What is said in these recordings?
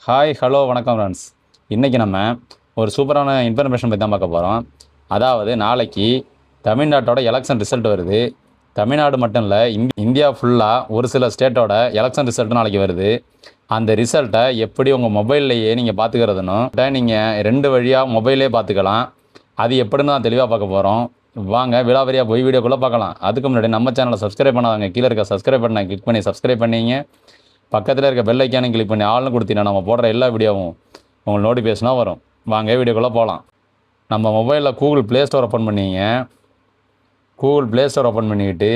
Hi hello வணக்கம் friends. இன்றைக்கி நம்ம ஒரு சூப்பரான இன்ஃபர்மேஷன் பற்றி தான் பார்க்க போகிறோம். அதாவது நாளைக்கு தமிழ்நாட்டோட எலெக்ஷன் ரிசல்ட் வருது. தமிழ்நாடு மட்டும் இல்லை, இந்தியா ஃபுல்லாக ஒரு சில ஸ்டேட்டோட எலெக்ஷன் ரிசல்ட்டும் நாளைக்கு வருது. அந்த ரிசல்ட்டை எப்படி உங்கள் மொபைல்லையே நீங்கள் பார்த்துக்கிறதுனும் நீங்கள் 2 வழியாக மொபைலே பார்த்துக்கலாம். அது எப்படின்னு தான் தெளிவாக பார்க்க போகிறோம். வாங்க விலாவரியாக போய் வீடியோக்குள்ளே பார்க்கலாம். அதுக்கு முன்னாடி நம்ம சேனலை சப்ஸ்கிரைப் பண்ணாதாங்க, கீழே இருக்க சப்ஸ்கிரைப் பண்ண கிளிக் பண்ணி சப்ஸ்கிரைப் பண்ணிங்க. பக்கத்தில் இருக்க பெல் ஐக்கானை கிளிக் பண்ணி ஆள்னு கொடுத்தீங்கன்னா நம்ம போடுற எல்லா வீடியோவும் உங்களுக்கு நோட்டிஃபிகேஷனாக வரும். வாங்க வீடியோக்குள்ளே போகலாம். நம்ம மொபைலில் கூகுள் ப்ளே ஸ்டோர் ஓப்பன் பண்ணிங்க. கூகுள் ப்ளே ஸ்டோர் ஓப்பன் பண்ணிக்கிட்டு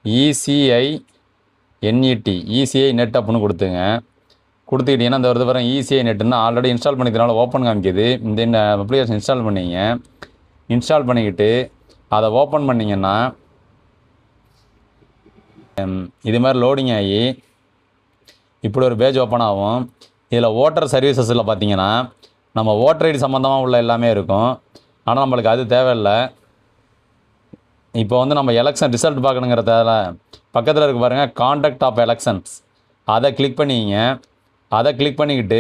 இசிஐ நெட் அப்படின்னு கொடுத்துங்க. கொடுத்துக்கிட்டிங்கன்னா இந்த வருது வரும் இசிஐ நெட்டுன்னு ஆல்ரெடி இன்ஸ்டால் பண்ணிக்கிறதுனால ஓப்பன் காமிக்குது. இந்த அப்ளிகேஷன் இன்ஸ்டால் பண்ணிங்க. இன்ஸ்டால் பண்ணிக்கிட்டு அதை ஓப்பன் பண்ணிங்கன்னா இது மாதிரி லோடிங் ஆகி இப்படி ஒரு பேஜ் ஓப்பன் ஆகும். இதில் ஓட்டர் சர்வீசஸில் பார்த்தீங்கன்னா நம்ம ஓட்டர் ஐடி சம்மந்தமாக உள்ள எல்லாமே இருக்கும். ஆனால் நம்மளுக்கு அது தேவையில்லை. இப்போ நம்ம எலெக்ஷன் ரிசல்ட் பார்க்கணுங்கிறதால பக்கத்தில் இருக்க பாருங்கள், காண்டாக்ட் ஆஃப் எலெக்ஷன்ஸ், அதை கிளிக் பண்ணிங்க. அதை கிளிக் பண்ணிக்கிட்டு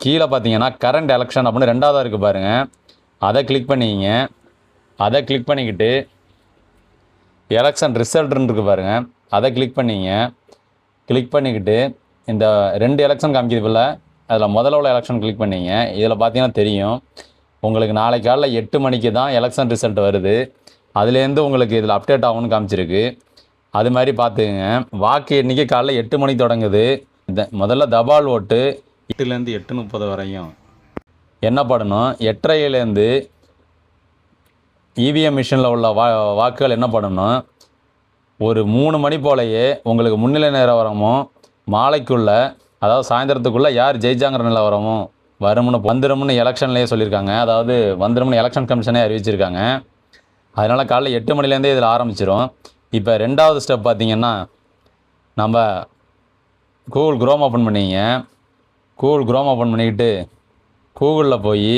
கீழே பார்த்தீங்கன்னா கரண்ட் எலெக்ஷன் அப்படின்னு 2ஆவதாக இருக்குது பாருங்கள், அதை கிளிக் பண்ணிங்க. அதை கிளிக் பண்ணிக்கிட்டு எலெக்ஷன் ரிசல்ட்னு இருக்குது பாருங்கள், அதை கிளிக் பண்ணிங்க. கிளிக் பண்ணிக்கிட்டு இந்த 2 எலெக்ஷன் காமிக்கிது இல்லை, அதில் முதல்ல உள்ள எலெக்ஷன் கிளிக் பண்ணிங்க. இதில் பார்த்தீங்கன்னா தெரியும் உங்களுக்கு நாளைக்கு காலைல 8 மணிக்கு தான் எலெக்ஷன் ரிசல்ட் வருது. அதுலேருந்து உங்களுக்கு இதில் அப்டேட் ஆகும்னு காமிச்சிருக்கு. அது மாதிரி பார்த்துக்குங்க. வாக்கு எண்ணிக்கை காலைல 8 மணிக்கு தொடங்குது. முதல்ல தபால் ஓட்டு 8லேருந்து 8:30 வரையும் என்ன பண்ணணும், 8:30லேருந்து இவிஎம் மிஷினில் உள்ள வாக்குகள் என்ன பண்ணணும், ஒரு 3 மணி போலையே உங்களுக்கு முன்னிலை நிலவரமும் மாலைக்குள்ளே, அதாவது சாயந்தரத்துக்குள்ளே யார் ஜெயிச்சாங்கிற நிலவரமும் வந்துடும்னு எலெக்ஷன்லேயே சொல்லியிருக்காங்க. அதாவது வந்துடும்னு எலெக்ஷன் கமிஷனே அறிவிச்சிருக்காங்க. அதனால் காலைல 8 மணிலேருந்தே இதில் ஆரம்பிச்சிடும். இப்போ 2ஆவது ஸ்டெப் பார்த்திங்கன்னா, நம்ம கூகுள் குரோம் ஓப்பன் பண்ணிங்க. கூகுள் குரோம் ஓப்பன் பண்ணிக்கிட்டு கூகுளில் போய்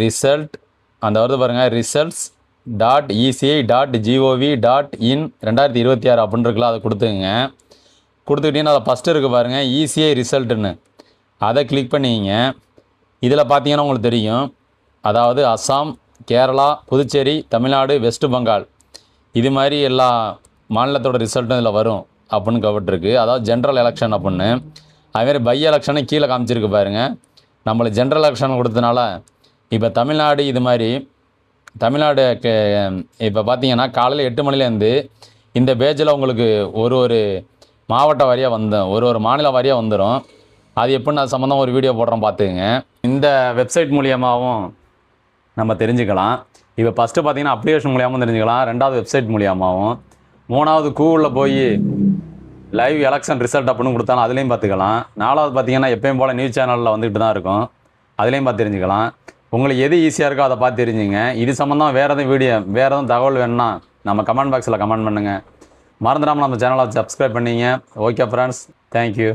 ரிசல்ட் அந்த வருது பாருங்கள், results.eci.gov.in 2026 அப்படின்னு இருக்குல்ல, அதை கொடுத்துங்க. கொடுத்துக்கிட்டீங்கன்னா அதை ஃபஸ்ட்டு இருக்குது பாருங்கள், இசிஐ ரிசல்ட்டுன்னு, அதை கிளிக் பண்ணிங்க. இதில் பார்த்தீங்கன்னா உங்களுக்கு தெரியும், அதாவது அஸ்ஸாம், கேரளா, புதுச்சேரி, தமிழ்நாடு, வெஸ்ட் பெங்கால், இது மாதிரி எல்லா மாநிலத்தோட ரிசல்ட்டும் இதில் வரும் அப்படின்னு கவர்ட்ருக்கு. அதாவது ஜென்ரல் எலெக்ஷன் அப்படின்னு. அதுமாதிரி பை எலெக்ஷனை கீழே காமிச்சிருக்கு பாருங்கள். நம்மளுக்கு ஜென்ரல் எலெக்ஷன் கொடுத்தனால இப்போ தமிழ்நாடு, இது மாதிரி தமிழ்நாடு இப்போ பார்த்தீங்கன்னா காலையில் 8 மணிலேருந்து இந்த பேஜில் உங்களுக்கு ஒரு மாவட்ட வாரியாக ஒரு மாநில வாரியாக வந்துடும். அது எப்படின்னு அது சம்மந்தம் ஒரு வீடியோ போடுறோம், பார்த்துக்குங்க. இந்த வெப்சைட் மூலியமாகவும் நம்ம தெரிஞ்சுக்கலாம். இப்போ ஃபஸ்ட்டு பார்த்தீங்கன்னா அப்ளிகேஷன் மூலியமாகவும் தெரிஞ்சுக்கலாம், 2ஆவது வெப்சைட் மூலியமாகவும், 3ஆவது கூகுளில் போய் லைவ் எலெக்ஷன் ரிசல்ட் அப்படின்னு கொடுத்தாலும் அதுலேயும் பார்த்துக்கலாம். 4ஆவது பார்த்தீங்கன்னா எப்பயும் போல் நியூஸ் சேனலில் வந்துக்கிட்டு தான் இருக்கும், அதுலேயும் பார்த்து தெரிஞ்சுக்கலாம். உங்களுக்கு எது ஈஸியாக இருக்கோ அதை பார்த்து தெரிஞ்சுங்க. இது சம்மந்தம் வேறு எதுவும் தகவல் வேணும்னா நம்ம கமெண்ட் பாக்ஸில் கமெண்ட் பண்ணுங்கள். மறந்துடாமல் நம்ம சேனலை சப்ஸ்கிரைப் பண்ணிங்க. Okay friends, thank you.